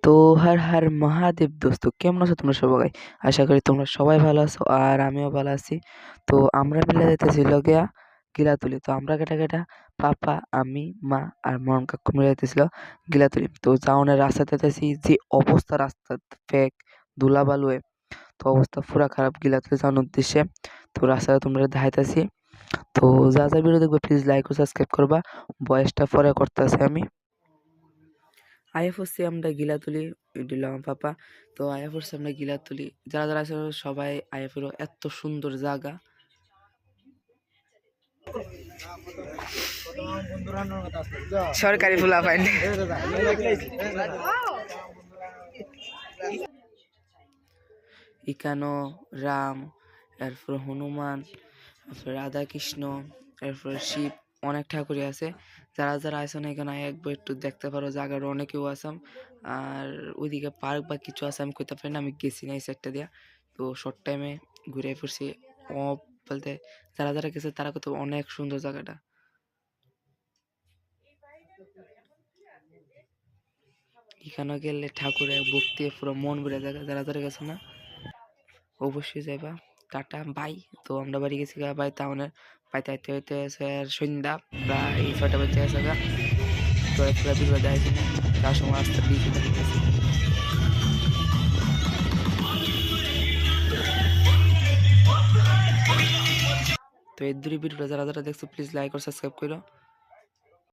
তো হর হর মহাদেব দোস্ত, কেমন আছো তোমরা সবাই? আশা করি তোমরা সবাই ভালো আছো আর আমিও ভালো আছি। তো আমরা মিলে যাইতেছি লগিয়া গিলাতুলি। তো আমরা কেটা কেটা পাপা, আমি, মা আর মরম কাকু মিলে যাইতেছিল গিলাতুলি। তো যাওনের রাস্তা যাইতেছি, যে অবস্থা রাস্তা ফেক ধুলা বালুয়ে, তো অবস্থা পুরা খারাপ গিলাতুলি যাওয়ার উদ্দেশ্যে। তো রাস্তাটা তোমরা দেখাইতেছি। তো যা যা ভিডিও দেখবে প্লিজ লাইক ও সাবস্ক্রাইব করবা। বয়সটা পরে করতেছি আমি। আইয়া পড়ছি আমরা গিলাতুলি, দিল আমার পাপা। তো আইয়া পড়ছি আমরা গিলাতুলি, যারা যারা আছে সবাই আইয়া ফেরো, এত সুন্দর জায়গা। সরকারি ফুলা পাইন ইকানো রাম, এরপর হনুমান, এরপর রাধা কৃষ্ণ, এরপর শিব, অনেক ঠাকুরই আছে। যারা যারা আছে না এখানে একবার একটু দেখতে পারো, জায়গার অনেকেও আসাম। আর ওইদিকে পার্ক বা কিছু আছে, আমি কইতে পারি না, আমি গেছি না এই সাইডটা দিয়া। তো শর্ট টাইমে ঘুরে পড়ছি। ও বলতে যারা যারা গেছে তারা কত অনেক সুন্দর জায়গাটা। এখানে গেলে ঠাকুরের ভক্তি পুরো মন ভরে জায়গা। যারা যারা গেছে না অবশ্যই যাইবা। Tata bye. তো আমরা বাড়ি গেছি গা বাই টাউনের, বাড়িতে আইতে হইতে আছে আর সন্ধ্যা প্রায় 6টা বাজে আছে গা। তো একটা বিল বাজে আইছি না, তার সময় আসতে দিয়েছি দেখতেছি। তো এই দুই ভিডিওটা যারা যারা দেখছো প্লিজ লাইক আর সাবস্ক্রাইব করো।